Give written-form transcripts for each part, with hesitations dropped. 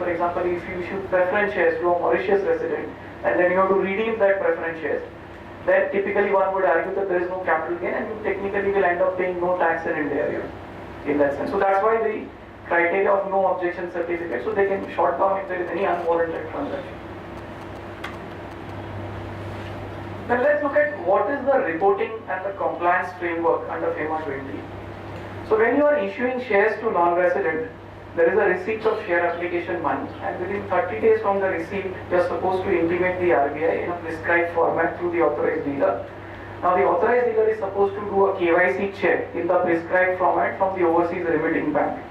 for example, if you issue preference shares to a Mauritius resident and then you have to redeem that preference shares, then typically one would argue that there is no capital gain and you technically will end up paying no tax in India in that sense. So that's why the criteria of no objection certificate, so they can short down if there is any unwarranted transaction. Then let's look at what is the reporting and the compliance framework under FEMA 20. So when you are issuing shares to non-resident, there is a receipt of share application money, and within 30 days from the receipt, you are supposed to intimate the RBI in a prescribed format through the authorized dealer. Now the authorized dealer is supposed to do a KYC check in the prescribed format from the overseas remitting bank.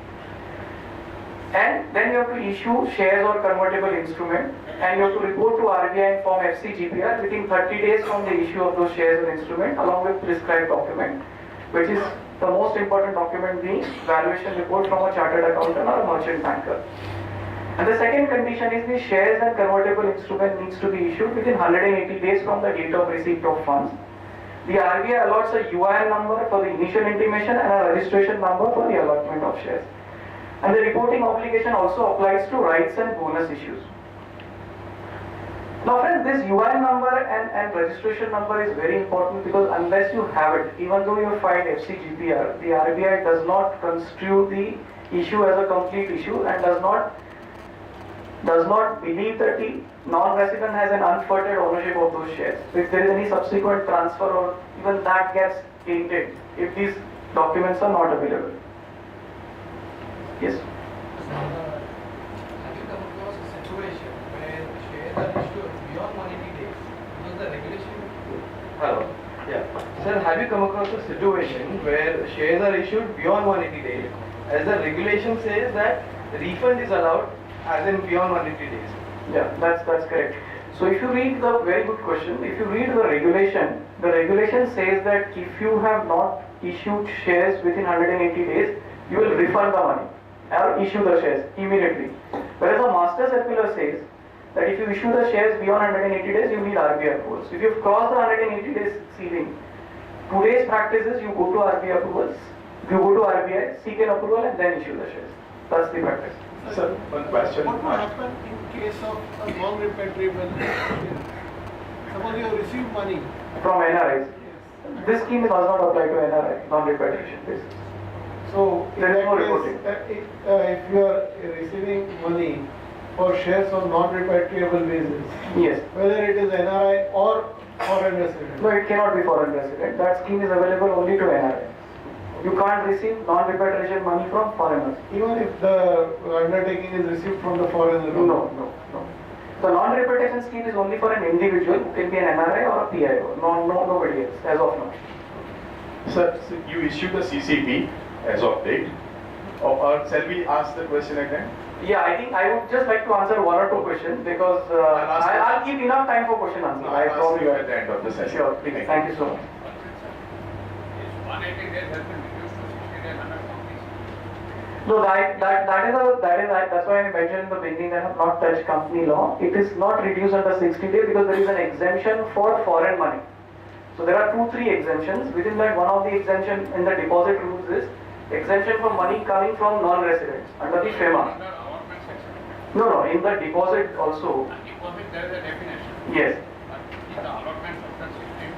And then you have to issue shares or convertible instrument, and you have to report to RBI in form FCGPR within 30 days from the issue of those shares or instrument, along with prescribed document, which is the most important document being valuation report from a chartered accountant or a merchant banker. And the second condition is the shares and convertible instrument needs to be issued within 180 days from the date of receipt of funds. The RBI allots a UIN number for the initial intimation and a registration number for the allotment of shares. And the reporting obligation also applies to rights and bonus issues. Now friends, this UIN number and registration number is very important, because unless you have it, even though you find FCGPR, the RBI does not construe the issue as a complete issue and does not believe that the non-resident has an unfettered ownership of those shares. If there is any subsequent transfer or even that gets tainted if these documents are not available. Yes? Have you come across a situation where shares are issued beyond 180 days? Because the regulation... Hello. Yeah. Sir, have you come across a situation where shares are issued beyond 180 days, as the regulation says that refund is allowed as in beyond 180 days? Yeah, that's correct. So if you read the, very good question, if you read the regulation says that if you have not issued shares within 180 days, you will refund the money or issue the shares immediately. Whereas the master circular says that if you issue the shares beyond 180 days, you need RBI approval. So if you've crossed the 180 days ceiling, today's practice is you go to RBI approvals, you go to RBI, seek an approval and then issue the shares. That's the practice. Sir, one question. What will happen in case of a non-repatriable? Suppose you have received money From NRIs. yes. This scheme does not apply to NRI, non-repatriation basis. So in There is that no case, reporting. if you are receiving money for shares on non-repatriable basis, Yes. whether it is NRI or foreign resident, No, it cannot be foreign resident. That scheme is available only to NRI. You can't receive non-repatriation money from foreigners. even if the undertaking is received from the foreign resident. No. The non-repatriation scheme is only for an individual who can be an NRI or a PIO. Nobody else as of now. Sir, so you issued the CCP as of date. Or shall we ask the question again? Yeah, I think I would just like to answer one or two questions, because I'll keep enough time for question answer. No, I I'll ask promise you at the end of the session. Sure, please. Thank you so much. Is 180 days has been reduced to 60 days under companies? No, that's why I mentioned in the beginning that I have not touched company law. It is not reduced under 60 days because there is an exemption for foreign money. So there are 2-3 exemptions. Within that, one of the exemption in the deposit rules is exemption for money coming from non-residents under the FEMA. Under allotment section. No, in the deposit also. And deposit there is a definition. Yes. But in the allotment section 60 to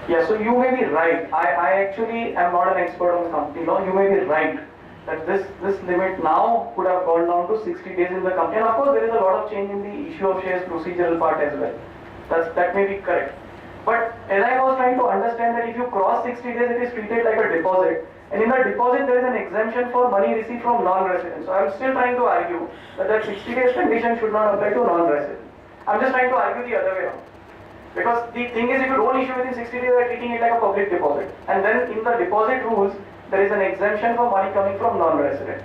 23. Yeah, so you may be right. I actually am not an expert on company law. You may be right that this limit now could have gone down to 60 days in the company. And of course, there is a lot of change in the issue of shares procedural part as well. That may be correct. But as I was trying to understand that if you cross 60 days, it is treated like a deposit. And in the deposit, there is an exemption for money received from non-residents. So I am still trying to argue that 60 days condition should not apply to non-residents. I'm just trying to argue the other way around. Because the thing is, if you don't issue within 60 days, you are treating it like a public deposit. And then in the deposit rules, there is an exemption for money coming from non-resident.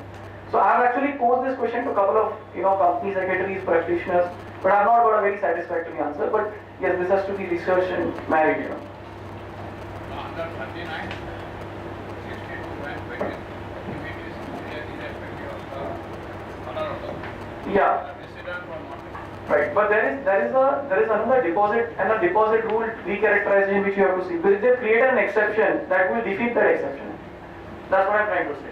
So I have actually posed this question to a couple of company secretaries, practitioners, but I have not got a very satisfactory answer. But yes, this has to be researched and married. Under 39, 62 when immediate irrespective of the color of the Yeah. resident or not. Right, but there is another deposit and a deposit rule recharacterization which you have to see. Because if they create an exception, that will defeat that exception. That's what I'm trying to say.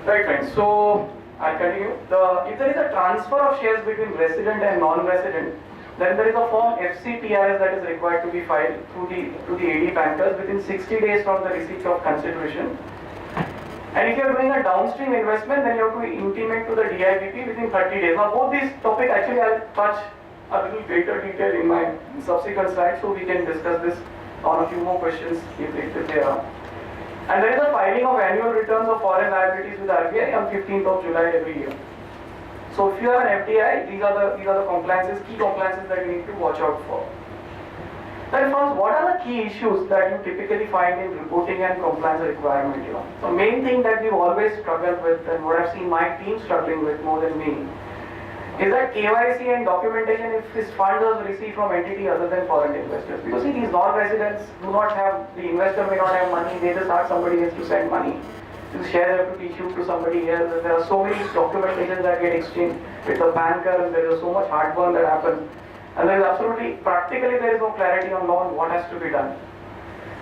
Right, friends. So I'll continue. If there is a transfer of shares between resident and non-resident, then there is a form FCTRS that is required to be filed to the AD bankers within 60 days from the receipt of consideration. And if you are doing a downstream investment, then you have to intimate to the DIBP within 30 days. Now both these topics actually I'll touch a little greater detail in my subsequent slides, so we can discuss this on a few more questions if there are. And there is a filing of annual returns of foreign liabilities with RBI on 15th of July every year. So if you have an FDI, these are the compliances, key compliances that you need to watch out for. Then first, what are the key issues that you typically find in reporting and compliance requirement? So main thing that we've always struggled with, and what I've seen my team struggling with more than me, is that KYC and documentation if his funds are received from entity other than foreign investors. Because see, these non-residents do not have, the investor may not have money, they just ask somebody else to send money. The shares have to be issued to somebody else. There are so many documentations that get exchanged with the banker, and there is so much heartburn that happens. And there is absolutely, practically there is no clarity on law on what has to be done.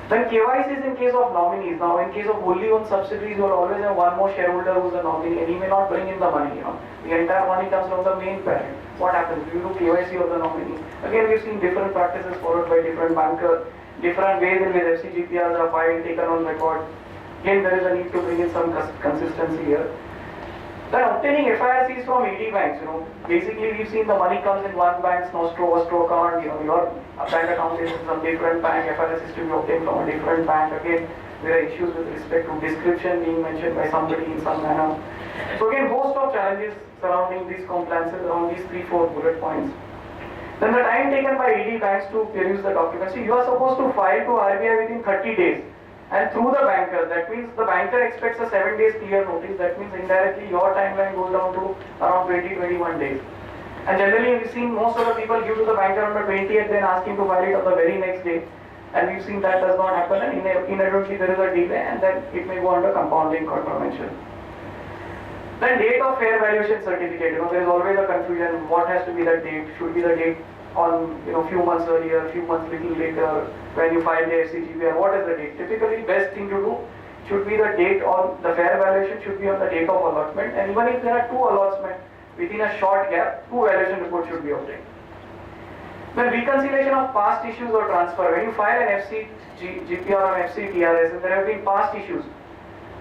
Then KYC is in case of nominees. Now in case of wholly owned subsidiaries, you will always have one more shareholder who is a nominee, and he may not bring in the money. The entire money comes from the main parent. What happens? You do KYC of the nominee. Again, we've seen different practices followed by different bankers, different ways in which FCGPRs are filed, taken on record. Again, there is a need to bring in some consistency here. Then obtaining FIRCs from ED banks, basically we've seen the money comes in one bank's nostro account, your bank account is in some different bank, FIRC is to be obtained from a different bank. Again, there are issues with respect to description being mentioned by somebody in some manner. So again, host of challenges surrounding these compliances around these 3-4 bullet points. Then the time taken by ED banks to produce the documents. So you are supposed to file to RBI within 30 days. And through the banker, that means the banker expects a 7 days clear notice. That means indirectly your timeline goes down to around 20-21 days. And generally we've seen most of the people give to the banker on the 20th, then ask him to file it on the very next day. And we've seen that does not happen, and inadvertently there is a delay, and then it may go under compounding contravention. Then date of fair valuation certificate. There is always a confusion. What has to be the date? Should be the date on few months earlier, few months little later, when you file the FCGPR, what is the date? Typically, best thing to do should be the date on the fair valuation should be on the date of allotment, and even if there are 2 allotments within a short gap, 2 valuation reports should be obtained. Then reconciliation of past issues or transfer. When you file an FCGPR or FCTRS, and there have been past issues,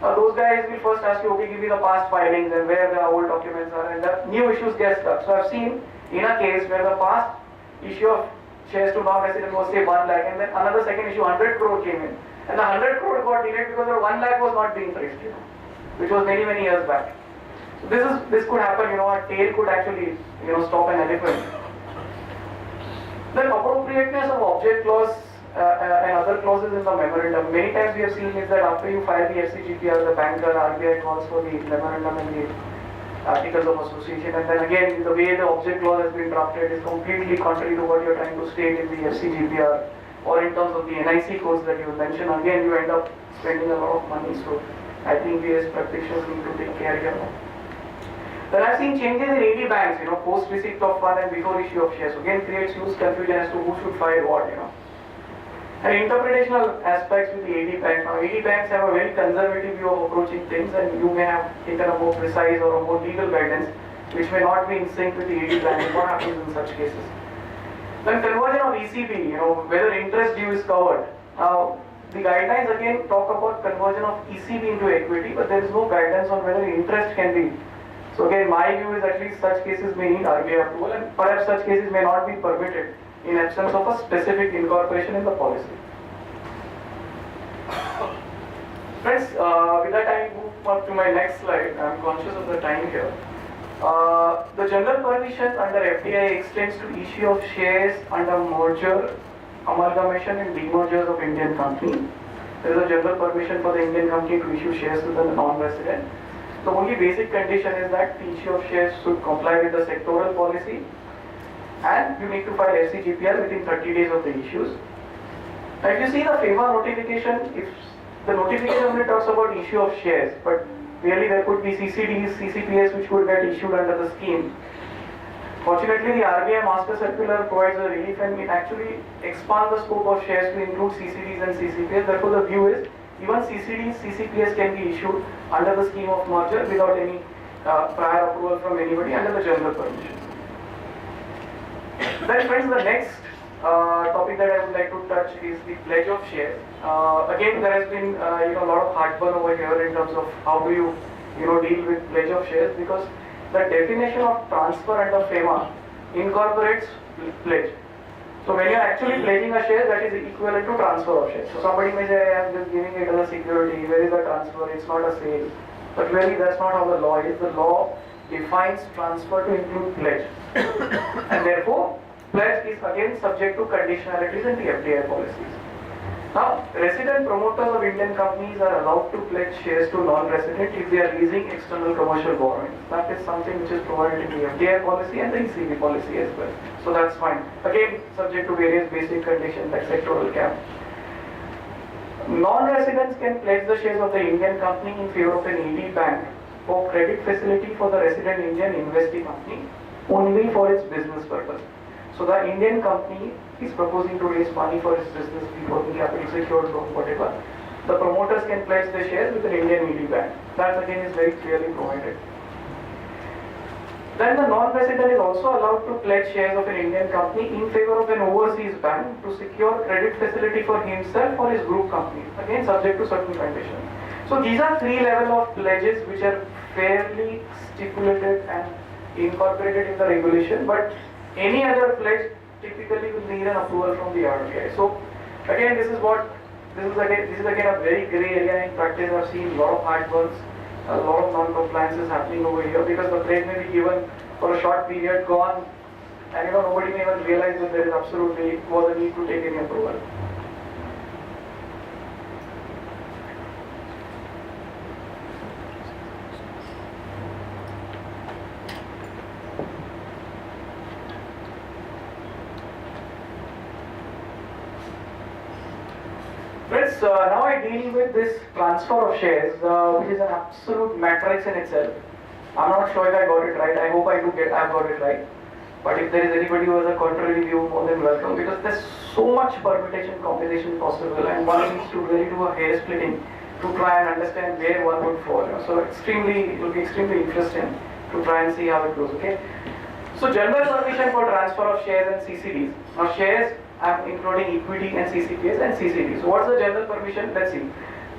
those guys will first ask you, okay, give me the past filings and where the old documents are, and the new issues get stuck. So I've seen in a case where the past issue of shares to non-resident was say 1 lakh, and then another second issue 100 crore came in, and the 100 crore got delayed because the 1 lakh was not being traced, which was many years back. So this could happen, a tail could actually stop an elephant. Then appropriateness of object clause and other clauses in the memorandum. Many times we have seen is that after you file the FCGPR, the banker RBI calls for the memorandum and the articles of association, and then again the way the object clause has been drafted is completely contrary to what you are trying to state in the FCGPR or in terms of the NIC codes that you mentioned. Again, you end up spending a lot of money, so I think we as practitioners need to take care here. Then I've seen changes in AD banks, post receipt of fund and before issue of shares. Again, creates huge confusion as to who should file what, And interpretational aspects with the AD banks. Now, AD banks have a very conservative view of approaching things, and you may have taken a more precise or a more legal guidance, which may not be in sync with the AD bank. What happens in such cases? Then conversion of ECB, whether interest due is covered. Now, the guidelines again talk about conversion of ECB into equity, but there is no guidance on whether interest can be. So again, my view is at least such cases may need RBI approval, and perhaps such cases may not be permitted in absence of a specific incorporation in the policy. Friends, with that I move on to my next slide. I am conscious of the time here. The general permission under FDI extends to issue of shares under merger, amalgamation and demergers of Indian company. There is a general permission for the Indian company to issue shares to the non-resident. The only basic condition is that the issue of shares should comply with the sectoral policy, and you need to file FCGPR within 30 days of the issues. Now if you see the FEMA notification, if the notification only talks about issue of shares, but really there could be CCDs, CCPS which could get issued under the scheme. Fortunately, the RBI Master Circular provides a relief, and it actually expands the scope of shares to include CCDs and CCPS. Therefore, the view is even CCDs, CCPS can be issued under the scheme of merger without any prior approval from anybody under the general permission. Then friends, the next topic that I would like to touch is the pledge of shares. Again, there has been a lot of heartburn over here in terms of how do you deal with pledge of shares, because the definition of transfer under FEMA incorporates pledge. So when you are actually pledging a share, that is equivalent to transfer of shares. So somebody may say, I am just giving it as a security, where is the transfer, it's not a sale. But really that's not how the law is. The law defines transfer to include pledge. And therefore, pledge is again subject to conditionalities and the FDI policies. Now, resident promoters of Indian companies are allowed to pledge shares to non-resident if they are leasing external commercial borrowings. That is something which is provided in the FDI policy and the ECB policy as well. So that's fine. Again, subject to various basic conditions like sectoral cap. Non-residents can pledge the shares of the Indian company in favor of an ED bank or credit facility for the resident Indian investee company only for its business purpose. So the Indian company is proposing to raise money for its business, working capital, secured loan, whatever. The promoters can pledge their shares with an Indian ED bank. That again is very clearly provided. Then the non-resident is also allowed to pledge shares of an Indian company in favor of an overseas bank to secure credit facility for himself or his group company, again subject to certain conditions. So these are three levels of pledges which are fairly stipulated and incorporated in the regulation, but any other pledge typically will need an approval from the RBI. So again, this is again a very grey area in practice. I've seen a lot of heartburns, a lot of non-compliances happening over here because the pledge may be given for a short period, gone, and nobody may even realize that there is absolutely was a need to take any approval. Friends, now I deal with this transfer of shares, which is an absolute matrix in itself. I'm not sure if I got it right. I hope I've got it right. But if there is anybody who has a contrary view, more than welcome, because there's so much permutation, combination possible, and one needs to really do a hair splitting to try and understand where one would fall. So it will be extremely interesting to try and see how it goes. Okay. So general permission for transfer of shares and CCDs. Now shares, I'm including equity and CCPS and CCD. So what's the general permission? Let's see.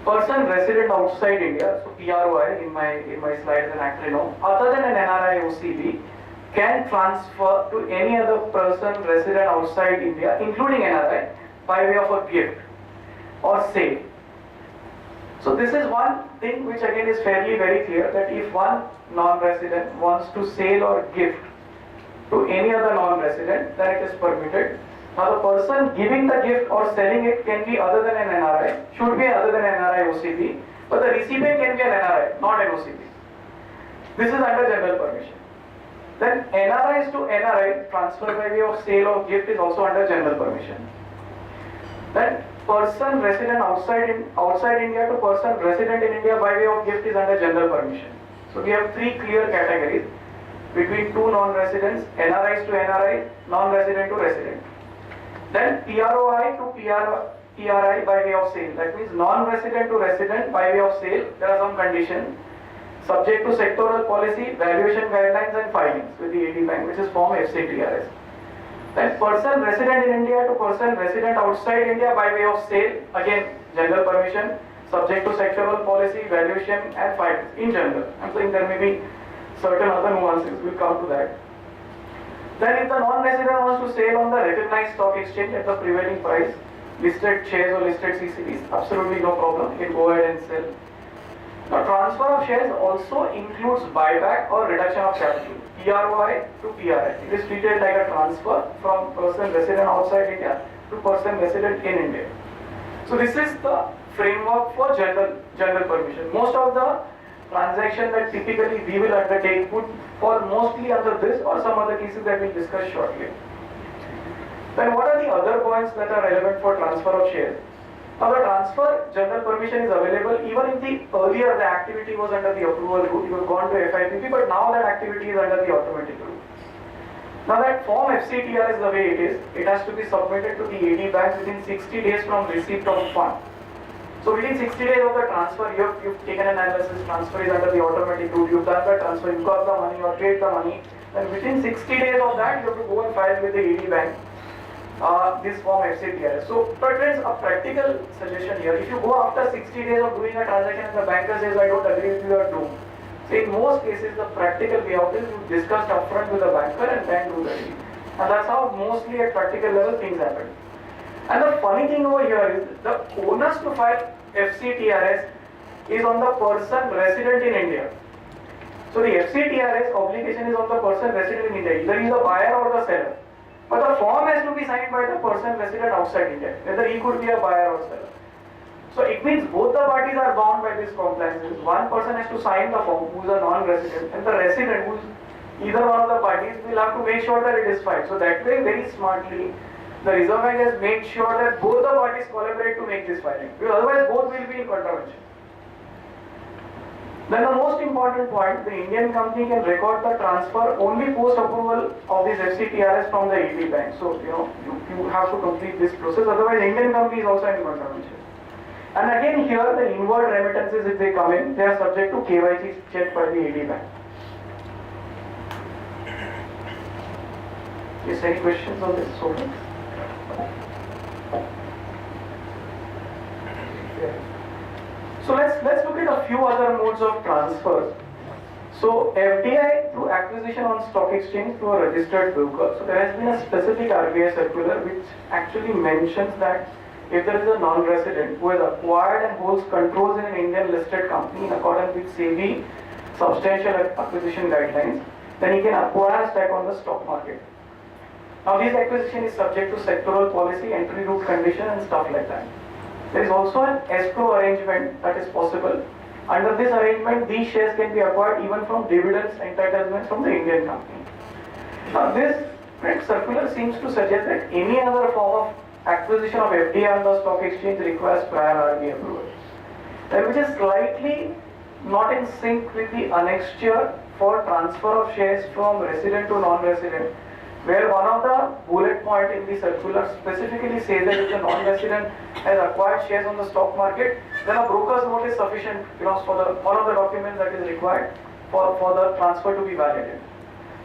Person resident outside India, so PROI in my slides and acronym, other than an NRI OCB, can transfer to any other person resident outside India, including NRI, by way of a gift or sale. So this is one thing which again is fairly very clear, that if one non-resident wants to sell or gift to any other non-resident, then it is permitted. Now the person giving the gift or selling it can be other than an NRI, should be other than an NRI OCB, but the recipient can be an NRI, not an OCB. This is under general permission. Then NRIs to NRI, transfer by way of sale or gift, is also under general permission. Then person resident outside India to person resident in India by way of gift is under general permission. So we have three clear categories between two non-residents, NRIs to NRI, non-resident to resident. Then PROI to PRI by way of sale. That means non-resident to resident by way of sale. There are some conditions subject to sectoral policy, valuation guidelines and filings with the AD Bank, which is form FCTRS. Then person resident in India to person resident outside India by way of sale. Again, general permission, subject to sectoral policy, valuation and filings in general. I'm saying there may be certain other nuances. We'll come to that. Then if the non-resident wants to sell on the recognized stock exchange at the prevailing price, listed shares or listed CCDs, absolutely no problem, he can go ahead and sell. Now transfer of shares also includes buyback or reduction of capital, PROI to PRI. It is treated like a transfer from person resident outside India to person resident in India. So this is the framework for general permission. Most of the transaction that typically we will undertake would fall mostly under this or some other cases that we'll discuss shortly. Then what are the other points that are relevant for transfer of shares? Now the transfer general permission is available even if earlier the activity was under the approval route, you have gone to FIPP, but now that activity is under the automatic route. Now that form FCTR is the way it is, it has to be submitted to the AD Bank within 60 days from receipt of fund. So within 60 days of the transfer, you've taken an analysis, transfer is under the automatic route, you've done the transfer, you got the money or paid the money, then within 60 days of that, you have to go and file with the ED bank this form FCTRS. So, but friends, a practical suggestion here, if you go after 60 days of doing a transaction and the banker says, I don't agree with you, you are doomed. So in most cases, the practical way out is you discuss upfront with the banker and then do the deal. And that's how mostly at practical level things happen. And the funny thing over here is the onus to file FCTRS is on the person resident in India. So the FCTRS obligation is on the person resident in India, either he is the buyer or the seller. But the form has to be signed by the person resident outside India, whether he could be a buyer or seller. So it means both the parties are bound by this compliances. One person has to sign the form who is a non-resident, and the resident who is either one of the parties will have to make sure that it is filed. So that way, very smartly, the Reserve Bank has made sure that both the parties collaborate to make this filing, because otherwise both will be in contravention. Then the most important point, the Indian company can record the transfer only post approval of this FCTRS from the ED bank. So you have to complete this process, otherwise Indian company is also in contravention. And again here the inward remittances, if they come in, they are subject to KYC check by the ED bank. Is there any questions on this so far? So let's look at a few other modes of transfers. So FDI through acquisition on stock exchange through a registered broker. So there has been a specific RBI circular which actually mentions that if there is a non-resident who has acquired and holds controls in an Indian listed company in accordance with SEBI substantial acquisition guidelines, then he can acquire stock on the stock market. Now this acquisition is subject to sectoral policy, entry route condition and stuff like that. There is also an escrow arrangement that is possible. Under this arrangement, these shares can be acquired even from dividends entitlements from the Indian company. Now this circular seems to suggest that any other form of acquisition of FDI on the stock exchange requires prior RBI approval, which is slightly not in sync with the annexure for transfer of shares from resident to non-resident, where one of the bullet point in the circular specifically says that if the non-resident has acquired shares on the stock market, then a broker's note is sufficient, for the one of the documents that is required for the transfer to be validated.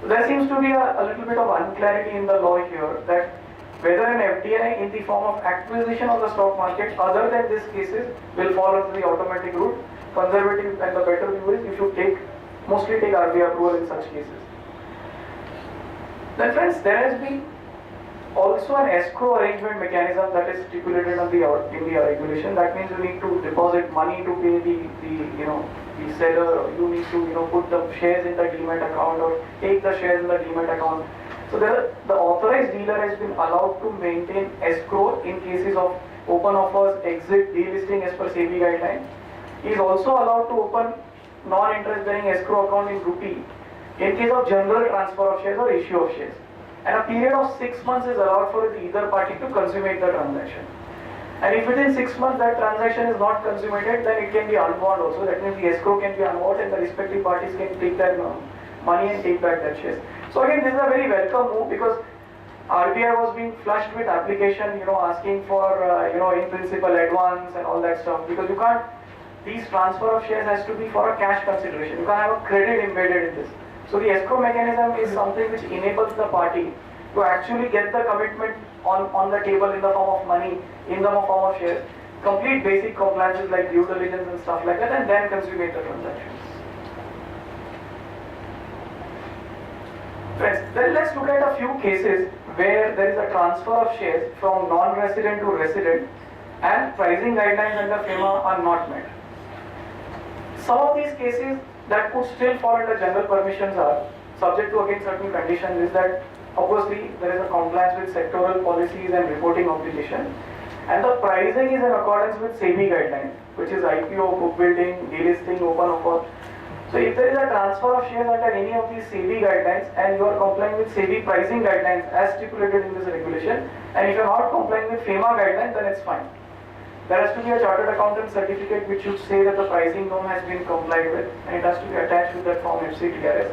So there seems to be a little bit of unclarity in the law here that whether an FDI in the form of acquisition of the stock market other than these cases will fall under the automatic route. Conservative and the better view is you should mostly take RBI approval in such cases. Then friends, there has been also an escrow arrangement mechanism that is stipulated in the regulation. That means you need to deposit money to pay the seller, or you need to put the shares in the demat account or take the shares in the demat account. So the authorized dealer has been allowed to maintain escrow in cases of open offers, exit, delisting as per SEBI guidelines. He is also allowed to open non-interest bearing escrow account in rupee in case of general transfer of shares or issue of shares. And a period of 6 months is allowed for either party to consummate the transaction. And if within 6 months that transaction is not consummated, then it can be unwound also. That means the escrow can be unwound and the respective parties can take their money and take back their shares. So again, this is a very welcome move because RBI was being flushed with application, asking for, in principle advance and all that stuff, because you can't, these transfer of shares has to be for a cash consideration. You can't have a credit embedded in this. So the escrow mechanism is something which enables the party to actually get the commitment on the table in the form of money, in the form of shares, complete basic compliances like due diligence and stuff like that, and then consummate the transaction. Friends, then let's look at a few cases where there is a transfer of shares from non-resident to resident and pricing guidelines under FEMA are not met. Some of these cases that could still fall under general permissions are subject to again certain conditions is that obviously there is a compliance with sectoral policies and reporting obligation, and the pricing is in accordance with SEBI guidelines, which is IPO, book building, delisting, open offer. So if there is a transfer of shares under any of these SEBI guidelines and you are complying with SEBI pricing guidelines as stipulated in this regulation, and if you are not complying with FEMA guidelines, then it's fine. There has to be a chartered accountant certificate which should say that the pricing norm has been complied with, and it has to be attached with that form FCTRS.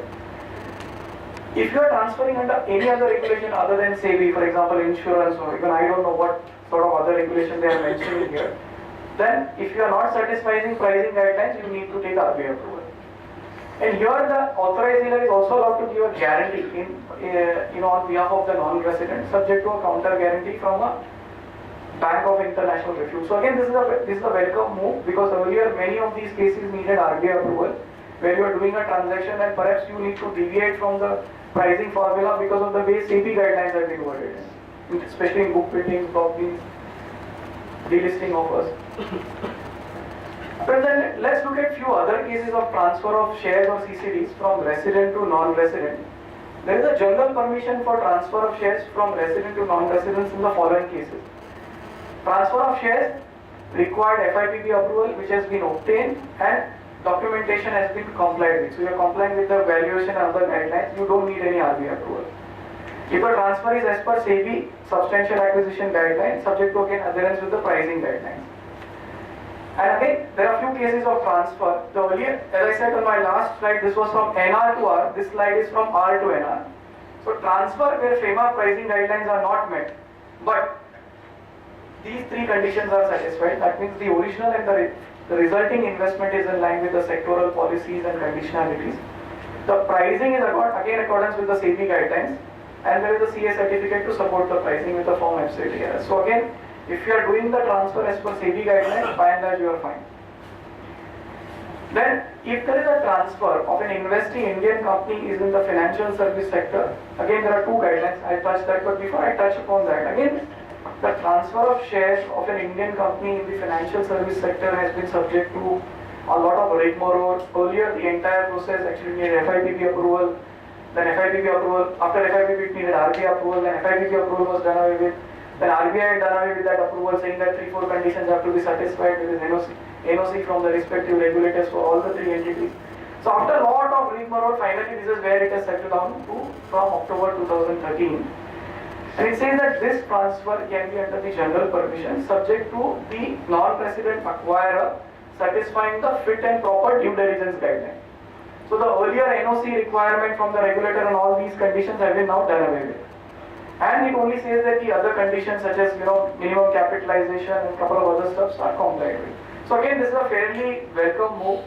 If you are transferring under any other regulation other than SEBI, for example insurance, or even I don't know what sort of other regulation they are mentioning here, then if you are not satisfying pricing guidelines, you need to take RBI approval. And here the authorized dealer is also allowed to give a guarantee on behalf of the non-resident, subject to a counter guarantee from a Bank of International Refuge. So again, this is a welcome move, because earlier many of these cases needed RBI approval, where you are doing a transaction and perhaps you need to deviate from the pricing formula because of the way SEBI guidelines have been worded, especially in book building, properties, delisting offers. But then let's look at few other cases of transfer of shares or CCDs from resident to non-resident. There is a general permission for transfer of shares from resident to non-residents in the following cases. Transfer of shares required FIPB approval which has been obtained and documentation has been complied with. So you are complying with the valuation and other guidelines, you don't need any RBI approval. If a transfer is as per SEBI substantial acquisition guidelines, subject to again adherence with the pricing guidelines. And again, there are few cases of transfer. The earlier, as I said on my last slide, this was from NR to R, this slide is from R to NR. So transfer where FEMA pricing guidelines are not met, but these three conditions are satisfied. That means the original and the resulting investment is in line with the sectoral policies and conditionalities. The pricing is again in accordance with the SEBI guidelines, and there is a CA certificate to support the pricing with the form FCTRS. So again, if you are doing the transfer as per SEBI guidelines, by and large you are fine. Then, if there is a transfer of an investing Indian company is in the financial service sector, again there are two guidelines. I touched that, but before I touch upon that, again, the transfer of shares of an Indian company in the financial service sector has been subject to a lot of rigmarole. Earlier, the entire process actually needed FIPB approval. Then FIPB approval, after FIPB it needed RBI approval, then FIPB approval was done away with. Then RBI had done away with that approval, saying that 3-4 conditions have to be satisfied with NOC from the respective regulators for all the three entities. So after a lot of rigmarole, finally this is where it has settled down to from October 2013. And it says that this transfer can be under the general permission subject to the non-resident acquirer satisfying the fit and proper due diligence guideline. So the earlier NOC requirement from the regulator and all these conditions have been now done away with. And it only says that the other conditions such as minimum capitalization and a couple of other stuffs are complied with. So again, this is a fairly welcome move.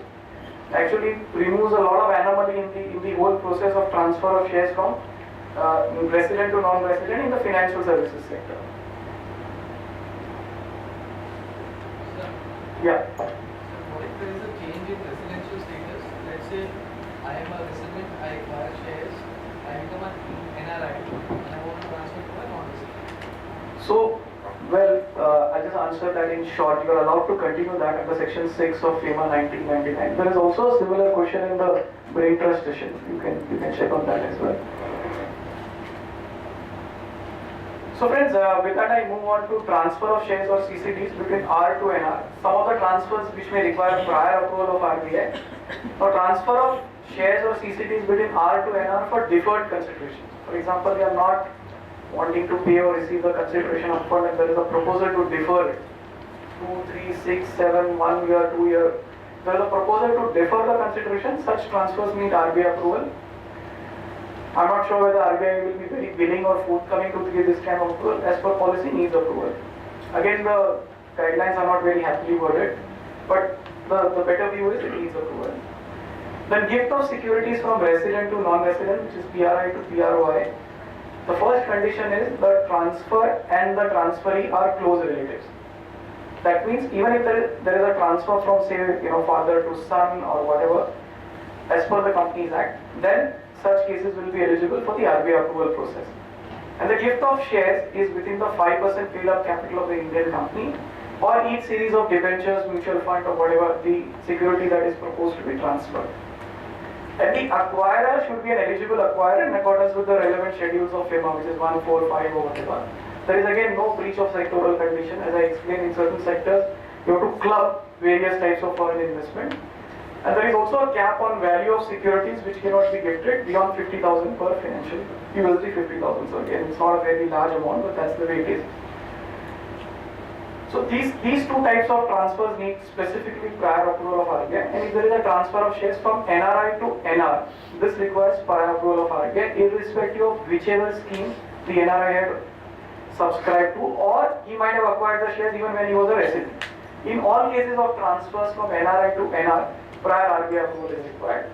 Actually removes a lot of anomaly in the whole process of transfer of shares from resident to non-resident in the financial services sector. Sir, Yeah. what if there is a change in residential status? Let's say I am a resident, I acquire shares, I become an NRI, and I want to transfer to a non-resident. So, I'll just answer that in short. You are allowed to continue that under section 6 of FEMA 1999. There is also a similar question in the brain trust session. You can check on that as well. So friends, with that I move on to transfer of shares or CCDs between R to NR. Some of the transfers which may require prior approval of RBI. Now transfer of shares or CCDs between R to NR for deferred considerations. For example, they are not wanting to pay or receive the consideration upfront and there is a proposal to defer it. 2, 3, 6, 7, 1 year, 2 year. There is a proposal to defer the consideration. Such transfers need RBI approval. I'm not sure whether RBI will be very willing or forthcoming to give this kind of approval. As per policy, needs approval. Again, the guidelines are not very happily worded, but the better view is it needs approval. Then gift of securities from resident to non-resident, which is PRI to PROI. The first condition is the transfer and the transferee are close relatives. That means even if there is a transfer from say father to son or whatever, as per the Companies Act, then such cases will be eligible for the RBI approval process. And the gift of shares is within the 5% paid-up capital of the Indian company or each series of debentures, mutual fund or whatever the security that is proposed to be transferred. And the acquirer should be an eligible acquirer in accordance with the relevant schedules of FEMA, which is 1, 4, 5 or whatever. There is again no breach of sectoral condition. As I explained, in certain sectors, you have to club various types of foreign investment. And there is also a cap on value of securities which cannot be gifted beyond 50,000 per financial USD 50,000. So again, it's not a very large amount, but that's the way it is. So these two types of transfers need specifically prior approval of RBI. And if there is a transfer of shares from NRI to NR, this requires prior approval of RBI, irrespective of whichever scheme the NRI had subscribed to, or he might have acquired the shares even when he was a resident. In all cases of transfers from NRI to NR, prior RBI approval is required.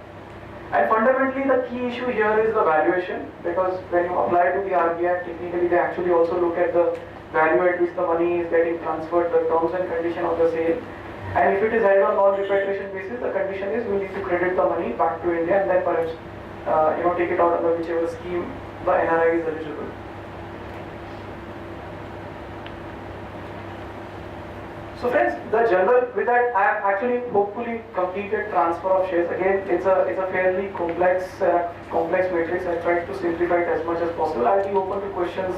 And fundamentally, the key issue here is the valuation, because when you apply to the RBI, technically they actually also look at the value at which the money is getting transferred, the terms and condition of the sale. And if it is held on non-repatriation basis, the condition is we need to credit the money back to India and then perhaps take it out under whichever scheme the NRI is eligible. So friends, the general, with that I have actually hopefully completed transfer of shares. Again, it's a fairly complex matrix. I tried to simplify it as much as possible. I'll be open to questions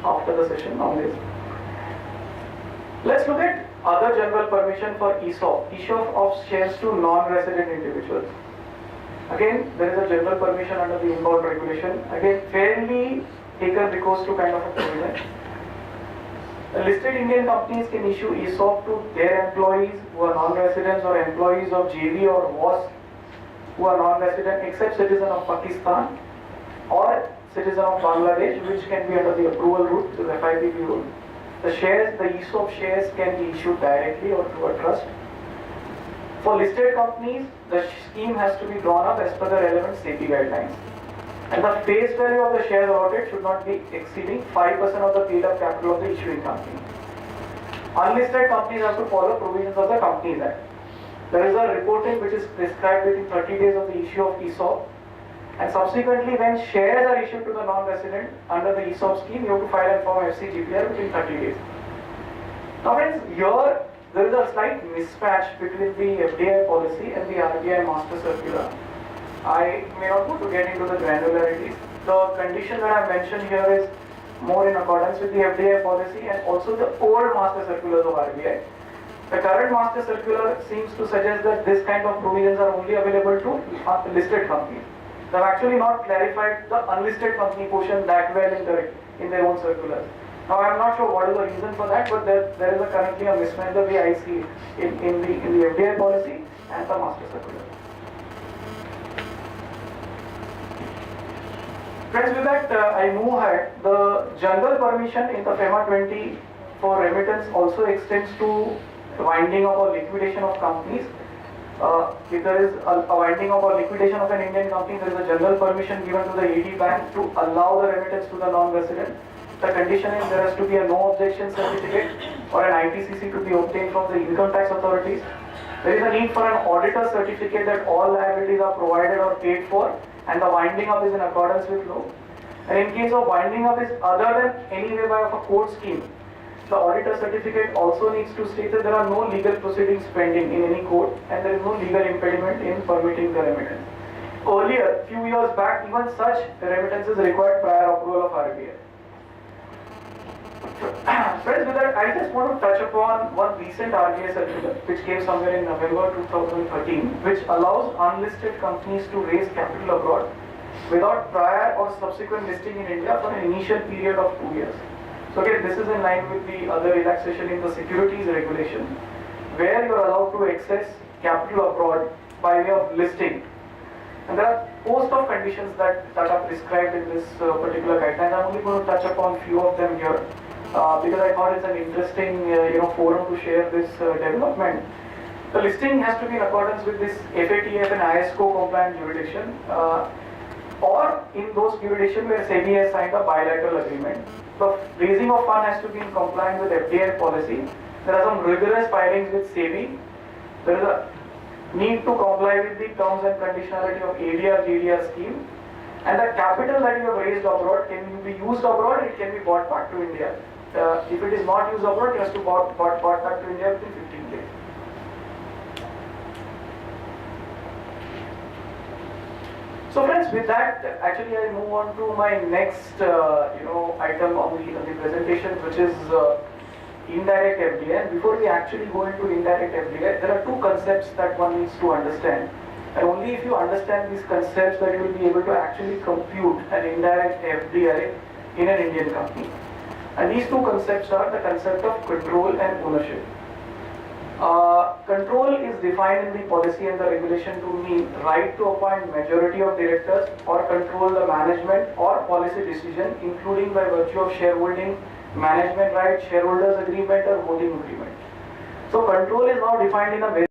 after the session on this. Let's look at other general permission for ESOP, issue of shares to non-resident individuals. Again, there is a general permission under the inbound regulation. Again, fairly taken recourse to kind of a provision. Listed Indian companies can issue ESOP to their employees who are non-residents or employees of JV or WAS who are non-resident except citizen of Pakistan or citizen of Bangladesh, which can be under the approval route, which is FIPP route. The ESOP shares can be issued directly or through a trust. For listed companies, the scheme has to be drawn up as per the relevant SEBI guidelines. And the face value of the shares allotted should not be exceeding 5% of the paid-up capital of the issuing company. Unlisted companies have to follow provisions of the Companies Act. There is a reporting which is prescribed within 30 days of the issue of ESOP. And subsequently, when shares are issued to the non-resident under the ESOP scheme, you have to file a form FCGPR within 30 days. Now friends, here there is a slight mismatch between the FDI policy and the RBI Master Circular. I may not want to get into the granularities. The condition that I mentioned here is more in accordance with the FDI policy and also the old Master Circulars of RBI. The current Master Circular seems to suggest that this kind of provisions are only available to listed companies. They have actually not clarified the unlisted company portion that well in their own circulars. Now I am not sure what is the reason for that, but there is currently a mismatch the way I see it in the FDI policy and the Master Circular. Friends, with that I move ahead. The general permission in the FEMA 20 for remittance also extends to winding up or liquidation of companies. If there is a winding up or liquidation of an Indian company, there is a general permission given to the AD bank to allow the remittance to the non-resident. The condition is there has to be a no objection certificate or an ITCC to be obtained from the income tax authorities. There is a need for an auditor certificate that all liabilities are provided or paid for, and the winding up is in accordance with law. And in case of winding up is other than any way by of a court scheme, the auditor certificate also needs to state that there are no legal proceedings pending in any court and there is no legal impediment in permitting the remittance. Earlier, few years back, even such remittances required prior approval of RBI. Friends, with that, I just want to touch upon one recent RBI circular which came somewhere in November 2013, which allows unlisted companies to raise capital abroad without prior or subsequent listing in India for an initial period of 2 years. So again, this is in line with the other relaxation in the securities regulation, where you are allowed to access capital abroad by way of listing. And there are a host of conditions that are prescribed in this particular guideline. I'm only going to touch upon few of them here because I thought it's an interesting forum to share this development. The listing has to be in accordance with this FATF and ISCO compliant jurisdiction or in those jurisdictions where SEBI has signed a bilateral agreement. The raising of fund has to be in compliance with FDI policy. There are some rigorous filings with SEBI. There is a need to comply with the terms and conditionality of ADR-GDR scheme. And the capital that you have raised abroad can be used abroad, it can be brought back to India. If it is not used abroad, it has to be brought back to India within 15 days. So friends, with that, actually I move on to my next item on the presentation, which is indirect FDI. And before we actually go into indirect FDI, there are two concepts that one needs to understand. And only if you understand these concepts that you will be able to actually compute an indirect FDI in an Indian company. And these two concepts are the concept of control and ownership. Control is defined in the policy and the regulation to mean right to appoint majority of directors or control the management or policy decision, including by virtue of shareholding, management rights, shareholders agreement or voting agreement. So control is now defined in a very